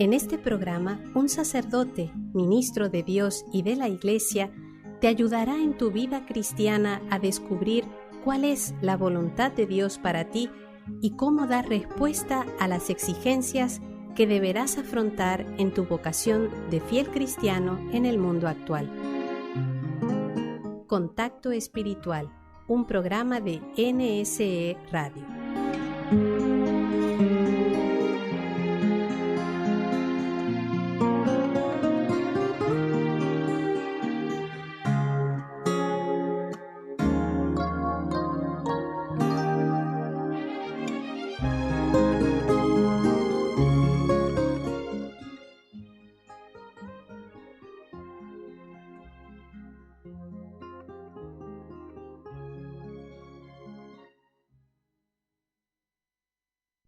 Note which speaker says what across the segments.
Speaker 1: En este programa, un sacerdote, ministro de Dios y de la Iglesia, te ayudará en tu vida cristiana a descubrir cuál es la voluntad de Dios para ti y cómo dar respuesta a las exigencias que deberás afrontar en tu vocación de fiel cristiano en el mundo actual. Contacto Espiritual, un programa de NSE Radio.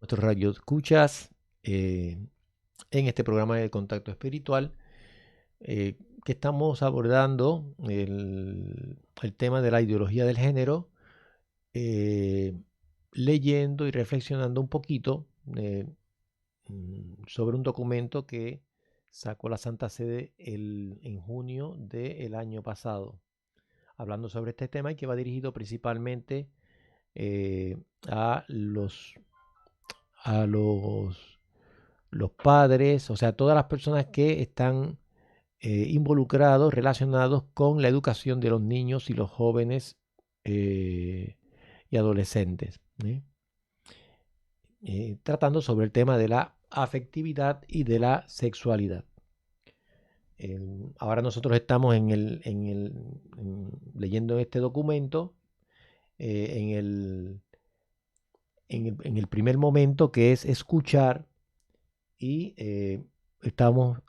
Speaker 2: Nuestros radioescuchas en este programa de Contacto Espiritual que estamos abordando el tema de la ideología del género, leyendo y reflexionando un poquito sobre un documento que sacó la Santa Sede en junio del año pasado, hablando sobre este tema y que va dirigido principalmente a los padres, o sea, todas las personas que están involucrados, relacionados con la educación de los niños y los jóvenes y adolescentes, tratando sobre el tema de la afectividad y de la sexualidad. Ahora nosotros estamos leyendo este documento en el primer momento, que es escuchar, y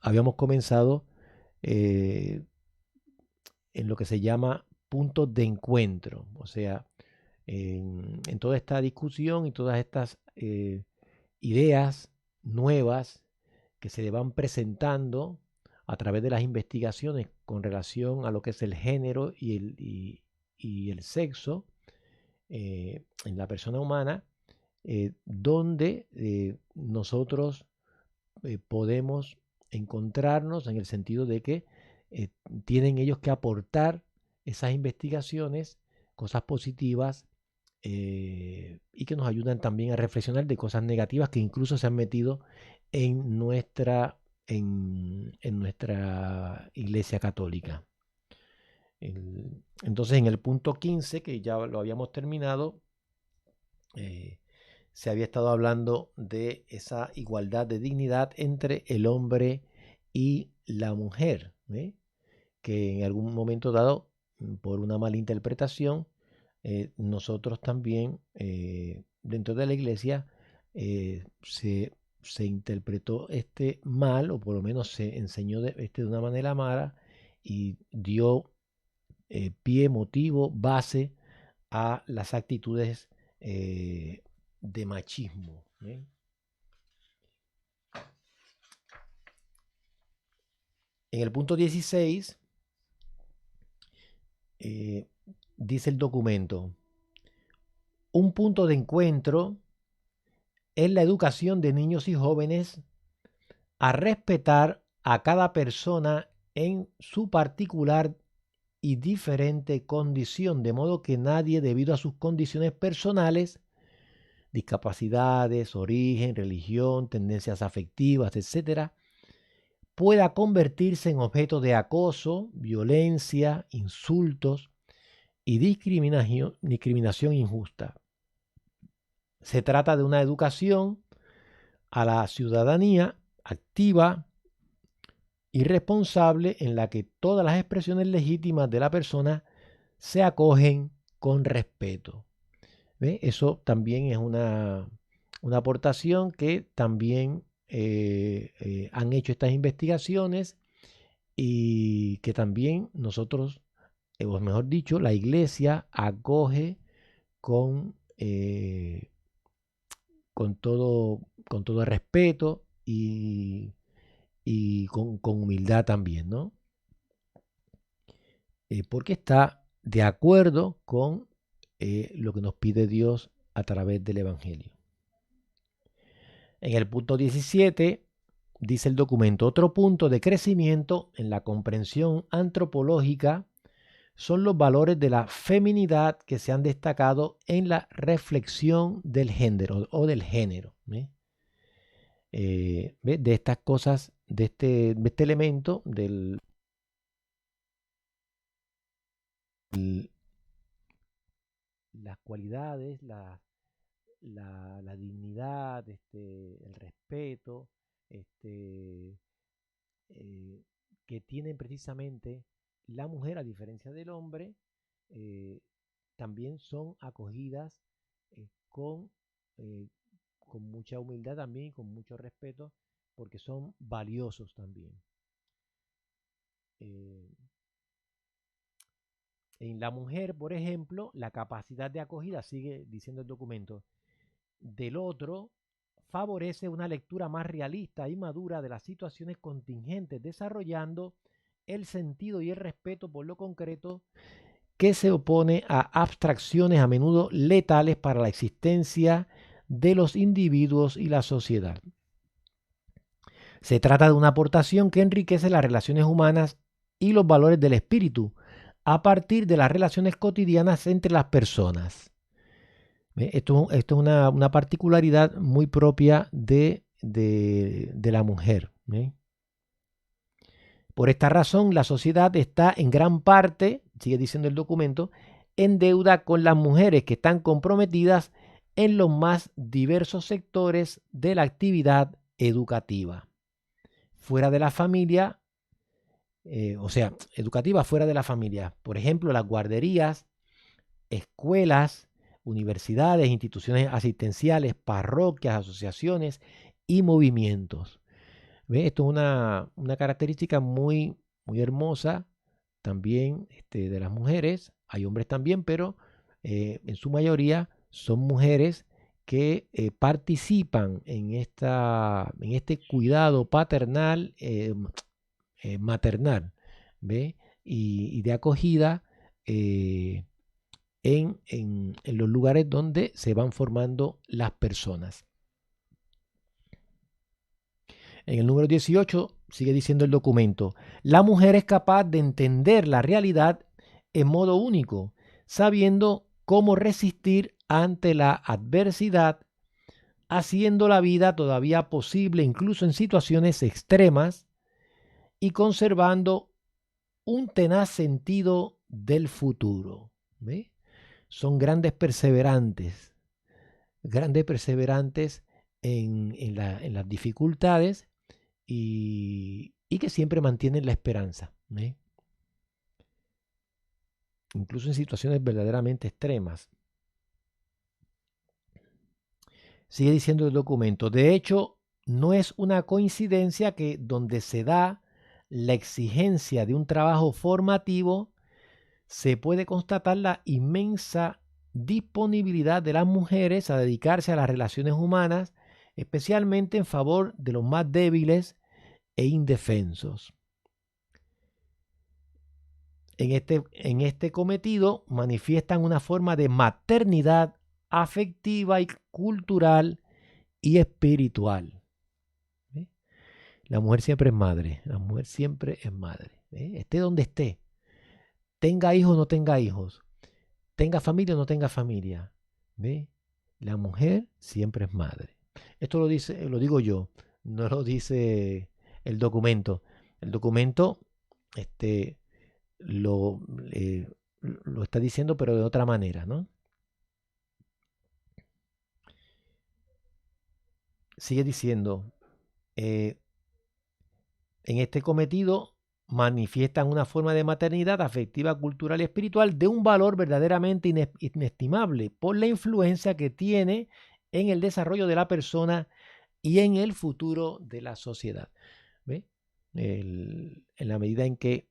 Speaker 2: habíamos comenzado en lo que se llama puntos de encuentro, o sea, en toda esta discusión y todas estas ideas nuevas que se van presentando a través de las investigaciones con relación a lo que es el género y el sexo en la persona humana, donde nosotros podemos encontrarnos en el sentido de que tienen ellos que aportar esas investigaciones, cosas positivas, y que nos ayudan también a reflexionar de cosas negativas que incluso se han metido en nuestra Iglesia Católica. Entonces, en el punto 15, que ya lo habíamos terminado, se había estado hablando de esa igualdad de dignidad entre el hombre y la mujer, que en algún momento dado, por una mala interpretación, nosotros también dentro de la iglesia se interpretó mal, o por lo menos se enseñó de una manera mala, y dio pie, motivo, base a las actitudes de machismo. En el punto 16 dice el documento: un punto de encuentro es la educación de niños y jóvenes a respetar a cada persona en su particular y diferente condición, de modo que nadie, debido a sus condiciones personales, discapacidades, origen, religión, tendencias afectivas, etc., pueda convertirse en objeto de acoso, violencia, insultos y discriminación injusta. Se trata de una educación a la ciudadanía activa y responsable, en la que todas las expresiones legítimas de la persona se acogen con respeto. Eso también es una aportación que también han hecho estas investigaciones, y que también nosotros, o mejor dicho, la iglesia acoge con todo respeto y con humildad también, ¿no? Porque está de acuerdo con lo que nos pide Dios a través del Evangelio. En el punto 17 dice el documento, otro punto de crecimiento en la comprensión antropológica son los valores de la feminidad que se han destacado en la reflexión del género o del género. De estas cosas, de este elemento, las cualidades, la dignidad, el respeto, este, que tienen precisamente la mujer a diferencia del hombre, eh, también son acogidas eh, con, eh, con mucha humildad también y con mucho respeto, porque son valiosos también. En la mujer, por ejemplo, la capacidad de acogida, sigue diciendo el documento, del otro favorece una lectura más realista y madura de las situaciones contingentes, desarrollando el sentido y el respeto por lo concreto que se opone a abstracciones a menudo letales para la existencia de los individuos y la sociedad. Se trata de una aportación que enriquece las relaciones humanas y los valores del espíritu a partir de las relaciones cotidianas entre las personas. Esto es una particularidad muy propia de la mujer. Por esta razón, la sociedad está en gran parte, sigue diciendo el documento, en deuda con las mujeres que están comprometidas en los más diversos sectores de la actividad educativa. Fuera de la familia, educativa fuera de la familia. Por ejemplo, las guarderías, escuelas, universidades, instituciones asistenciales, parroquias, asociaciones y movimientos. Esto es una característica muy, muy hermosa también de las mujeres. Hay hombres también, pero en su mayoría son mujeres que participan en este cuidado paternal, maternal, y de acogida en los lugares donde se van formando las personas. En el número 18 sigue diciendo el documento, la mujer es capaz de entender la realidad en modo único, sabiendo cómo resistir ante la adversidad, haciendo la vida todavía posible incluso en situaciones extremas y conservando un tenaz sentido del futuro. Son grandes perseverantes en las dificultades y que siempre mantienen la esperanza, incluso en situaciones verdaderamente extremas. Sigue diciendo el documento, de hecho, no es una coincidencia que donde se da la exigencia de un trabajo formativo, se puede constatar la inmensa disponibilidad de las mujeres a dedicarse a las relaciones humanas, especialmente en favor de los más débiles e indefensos. En este cometido manifiestan una forma de maternidad afectiva y cultural y espiritual. La mujer siempre es madre, la mujer siempre es madre. Esté donde esté, tenga hijos o no tenga hijos, tenga familia o no tenga familia. La mujer siempre es madre. Esto lo digo yo, no lo dice el documento. El documento lo está diciendo, pero de otra manera, ¿no? Sigue diciendo, en este cometido manifiestan una forma de maternidad afectiva, cultural y espiritual de un valor verdaderamente inestimable por la influencia que tiene en el desarrollo de la persona y en el futuro de la sociedad. En la medida en que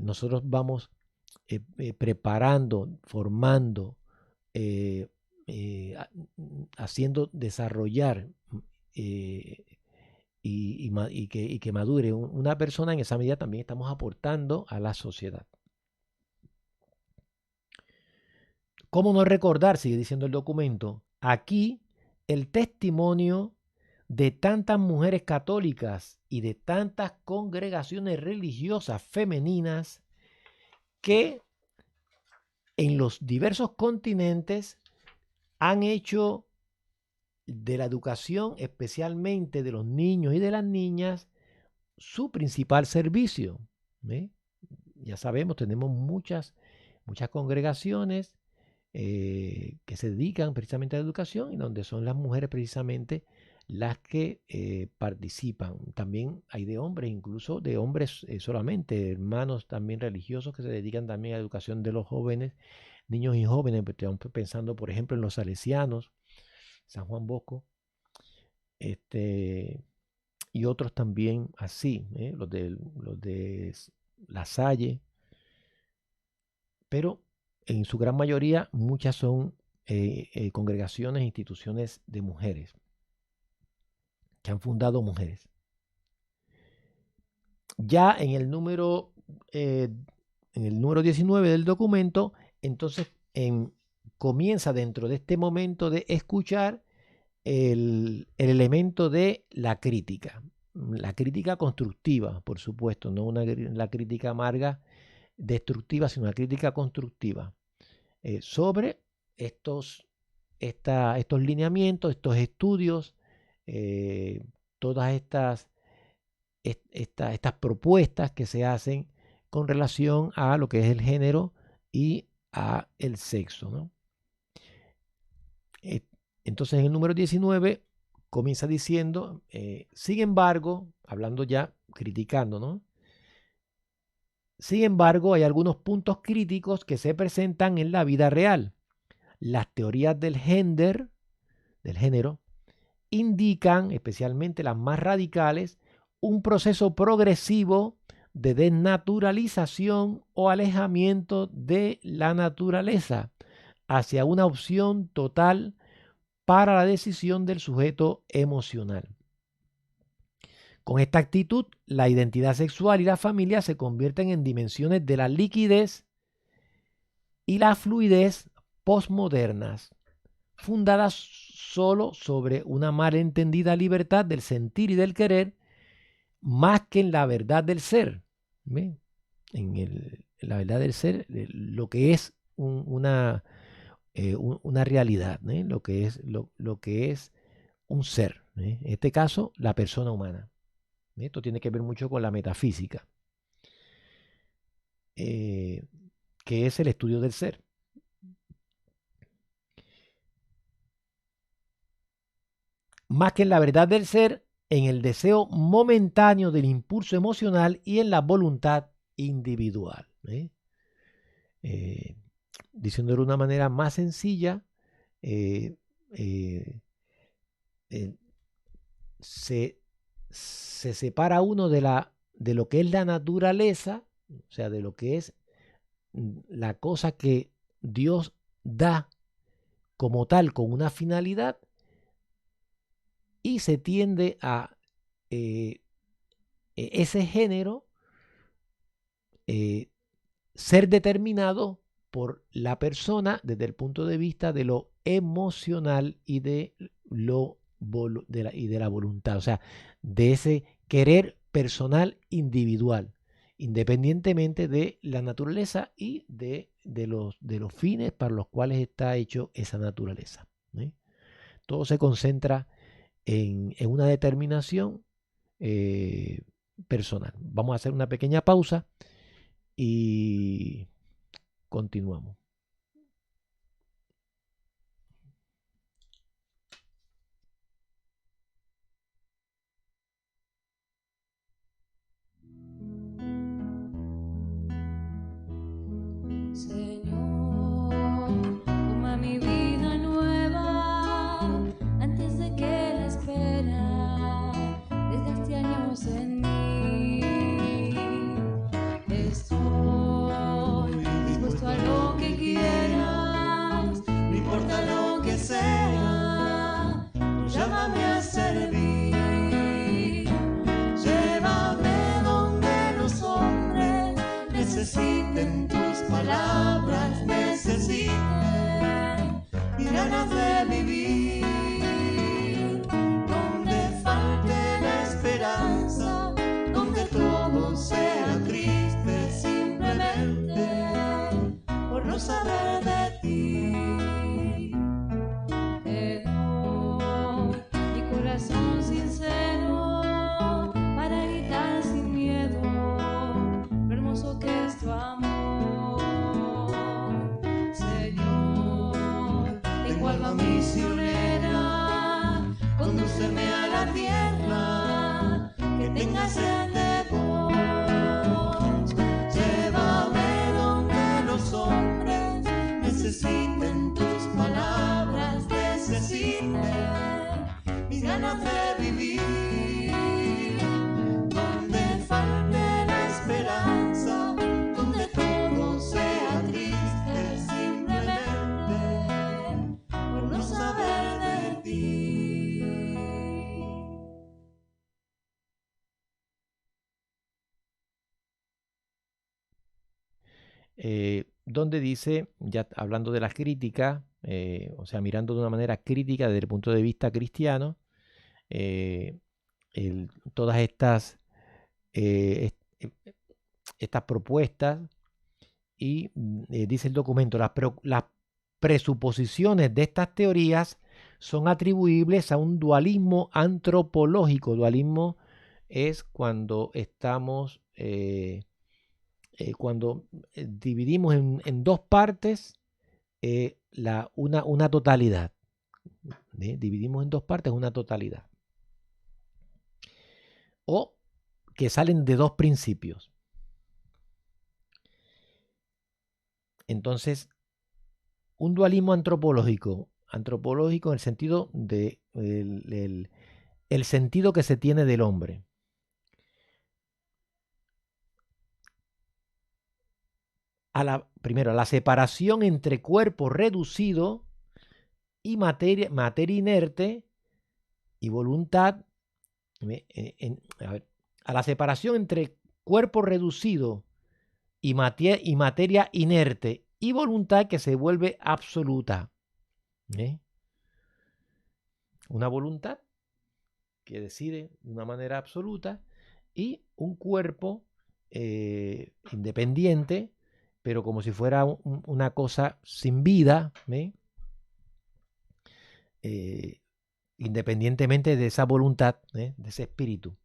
Speaker 2: nosotros vamos preparando, formando, haciendo desarrollar y que madure una persona, en esa medida también estamos aportando a la sociedad. ¿Cómo no recordar, sigue diciendo el documento, aquí el testimonio de tantas mujeres católicas y de tantas congregaciones religiosas femeninas que en los diversos continentes han hecho de la educación, especialmente de los niños y de las niñas, su principal servicio. Ya sabemos, tenemos muchas congregaciones que se dedican precisamente a la educación y donde son las mujeres precisamente las que participan. También hay de hombres, incluso de hombres solamente, hermanos también religiosos que se dedican también a la educación de los jóvenes, niños y jóvenes. Estamos pensando, por ejemplo, en los salesianos, San Juan Bosco, y otros también así, los de La Salle, pero en su gran mayoría muchas son congregaciones e instituciones de mujeres que han fundado mujeres. Ya en el número 19 del documento, entonces comienza dentro de este momento de escuchar el elemento de la crítica constructiva, por supuesto, no la crítica amarga, destructiva, sino una crítica constructiva sobre estos lineamientos, estos estudios, todas estas propuestas que se hacen con relación a lo que es el género y a el sexo, ¿no? Entonces en el número 19 comienza diciendo, sin embargo, hablando ya, criticando, ¿no? Sin embargo, hay algunos puntos críticos que se presentan en la vida real. Las teorías del género, indican, especialmente las más radicales, un proceso progresivo de desnaturalización o alejamiento de la naturaleza hacia una opción total para la decisión del sujeto emocional. Con esta actitud, la identidad sexual y la familia se convierten en dimensiones de la liquidez y la fluidez postmodernas, fundadas solo sobre una malentendida libertad del sentir y del querer, más que en la verdad del ser. En la verdad del ser, lo que es una realidad, lo que es un ser, en este caso la persona humana. Esto tiene que ver mucho con la metafísica, que es el estudio del ser. Más que en la verdad del ser, en el deseo momentáneo del impulso emocional y en la voluntad individual. Diciéndolo de una manera más sencilla, se separa uno de lo que es la naturaleza, o sea, de lo que es la cosa que Dios da como tal, con una finalidad, y se tiende a ese género ser determinado por la persona desde el punto de vista de lo emocional y de la voluntad, o sea, de ese querer personal individual, independientemente de la naturaleza y de los fines para los cuales está hecho esa naturaleza. Todo se concentra en una determinación personal. Vamos a hacer una pequeña pausa y continuamos.
Speaker 3: Señor, toma mi vida nueva antes de que la espera desgaste años en mí. Estoy dispuesto a lo que quieras, no importa lo que sea, tú llámame a servir. Llévame donde los hombres necesiten tus palabras, necesiten mis ganas de vivir, donde alma misionera, condúceme a la tierra que tenga sed de vos. Llévame donde los hombres necesiten tus palabras, necesiten mis ganas de vivir, donde falte la esperanza, donde todo sea triste simplemente por no saber de ti.
Speaker 2: Donde dice, ya hablando de las críticas, o sea, mirando de una manera crítica desde el punto de vista cristiano, todas estas, estas propuestas y dice el documento, las presuposiciones de estas teorías son atribuibles a un dualismo antropológico. Dualismo es cuando estamos, cuando dividimos en dos partes una totalidad. Dividimos en dos partes una totalidad. O que salen de dos principios. Entonces, un dualismo antropológico en el sentido de el sentido que se tiene del hombre. Primero, a la separación entre cuerpo reducido y materia inerte y voluntad. A la separación entre cuerpo reducido y materia inerte y voluntad que se vuelve absoluta. Una voluntad que decide de una manera absoluta y un cuerpo independiente, pero como si fuera una cosa sin vida, independientemente de esa voluntad, de ese espíritu.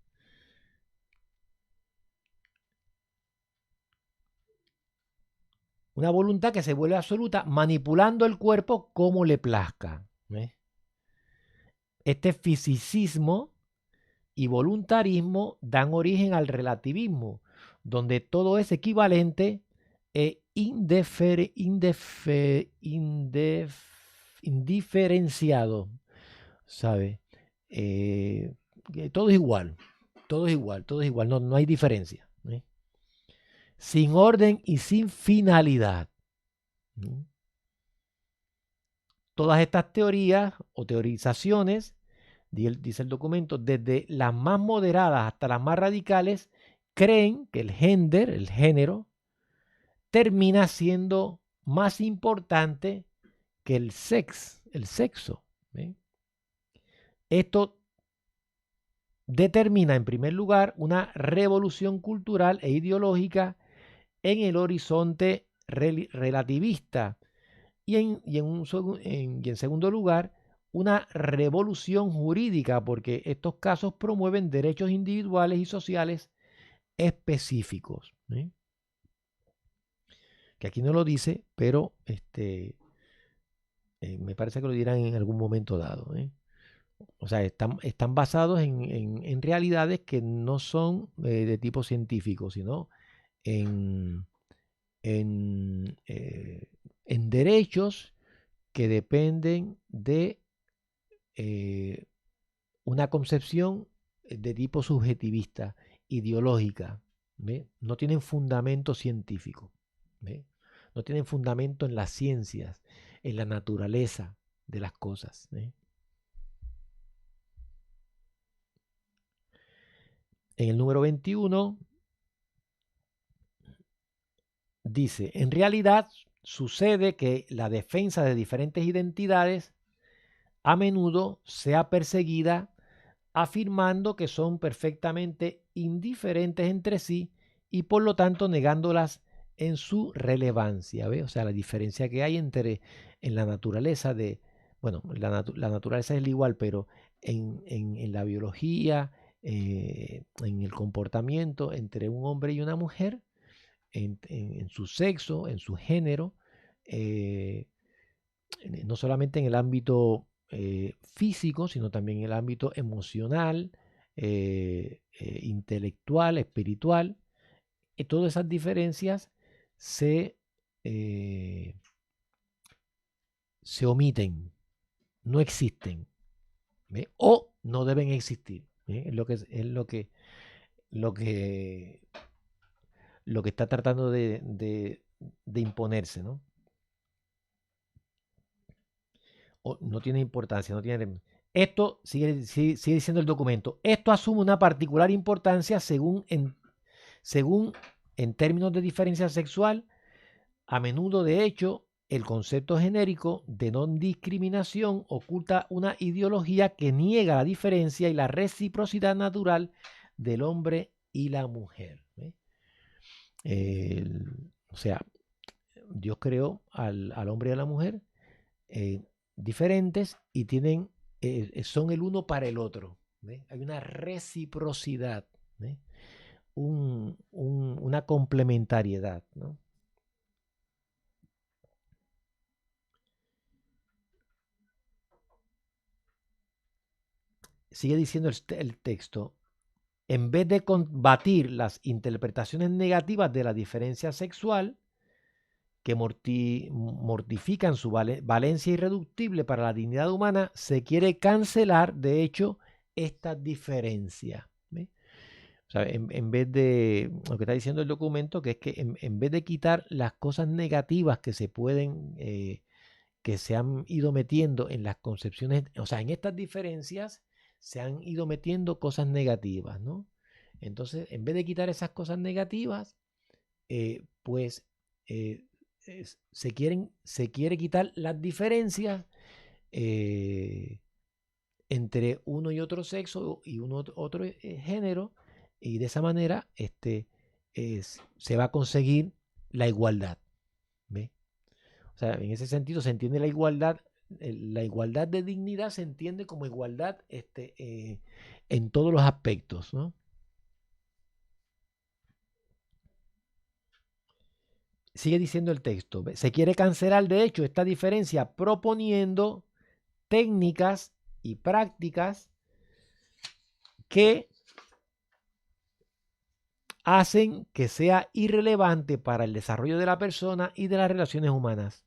Speaker 2: Una voluntad que se vuelve absoluta manipulando el cuerpo como le plazca. Este fisicismo y voluntarismo dan origen al relativismo, donde todo es equivalente e indiferenciado, ¿sabe? Todo es igual, no hay diferencia. Sin orden y sin finalidad. Todas estas teorías o teorizaciones, dice el documento, desde las más moderadas hasta las más radicales, creen que el género, termina siendo más importante que el sexo. Esto determina, en primer lugar, una revolución cultural e ideológica en el horizonte relativista y en segundo lugar, una revolución jurídica, porque estos casos promueven derechos individuales y sociales específicos. Que aquí no lo dice, pero me parece que lo dirán en algún momento dado. O sea, están basados en realidades que no son de tipo científico, sino en derechos que dependen de una concepción de tipo subjetivista, ideológica. No tienen fundamento científico. No tienen fundamento en las ciencias, en la naturaleza de las cosas. En el número 21 dice, en realidad sucede que la defensa de diferentes identidades a menudo sea perseguida afirmando que son perfectamente indiferentes entre sí y por lo tanto negándolas en su relevancia. O sea, la diferencia que hay en la naturaleza la naturaleza es igual, pero en la biología, en el comportamiento entre un hombre y una mujer, en su sexo, en su género, no solamente en el ámbito físico, sino también en el ámbito emocional, intelectual, espiritual. Todas esas diferencias se omiten, no existen, ¿ve? O no deben existir. Es lo que está tratando de imponerse, ¿no? O no tiene importancia, no tiene. Esto sigue diciendo el documento. Esto asume una particular importancia según en términos de diferencia sexual. A menudo, de hecho, el concepto genérico de no discriminación oculta una ideología que niega la diferencia y la reciprocidad natural del hombre y la mujer. O sea, Dios creó al hombre y a la mujer diferentes y son el uno para el otro. Hay una reciprocidad, una complementariedad, ¿no? Sigue diciendo el texto: en vez de combatir las interpretaciones negativas de la diferencia sexual, que mortifican su valencia irreductible para la dignidad humana, se quiere cancelar, de hecho, esta diferencia. O sea, en vez de, lo que está diciendo el documento, que es que en vez de quitar las cosas negativas que se pueden, que se han ido metiendo en las concepciones, o sea, en estas diferencias se han ido metiendo cosas negativas, ¿no? Entonces, en vez de quitar esas cosas negativas, se quiere quitar las diferencias entre uno y otro sexo y otro género, y de esa manera se va a conseguir la igualdad. ¿Ve? O sea, en ese sentido se entiende la igualdad de dignidad, se entiende como igualdad en todos los aspectos, ¿no? Sigue diciendo el texto. Se quiere cancelar, de hecho, esta diferencia proponiendo técnicas y prácticas que hacen que sea irrelevante para el desarrollo de la persona y de las relaciones humanas.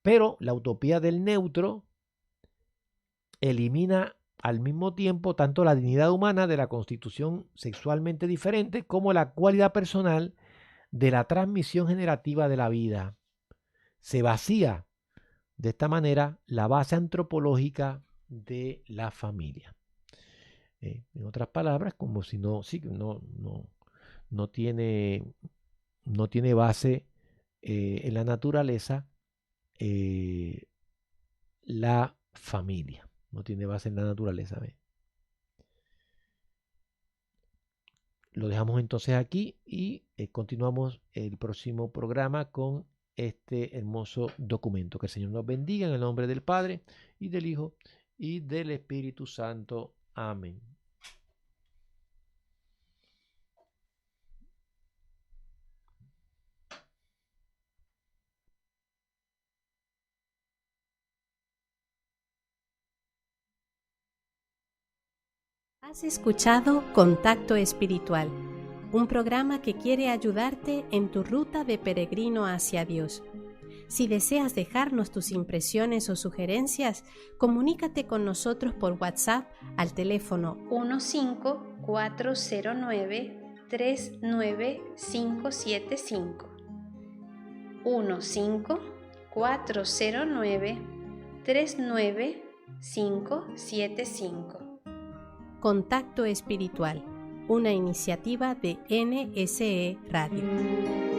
Speaker 2: Pero la utopía del neutro elimina al mismo tiempo tanto la dignidad humana de la constitución sexualmente diferente como la cualidad personal de la transmisión generativa de la vida. Se vacía de esta manera la base antropológica de la familia. En otras palabras, como si no tiene base en la naturaleza la familia. No tiene base en la naturaleza. ¿Ve? Lo dejamos entonces aquí y continuamos el próximo programa con este hermoso documento. Que el Señor nos bendiga en el nombre del Padre y del Hijo y del Espíritu Santo. Amén.
Speaker 1: Has escuchado Contacto Espiritual, un programa que quiere ayudarte en tu ruta de peregrino hacia Dios. Si deseas dejarnos tus impresiones o sugerencias, comunícate con nosotros por WhatsApp al teléfono 15409-39575. 15409-39575. Contacto Espiritual, una iniciativa de NSE Radio.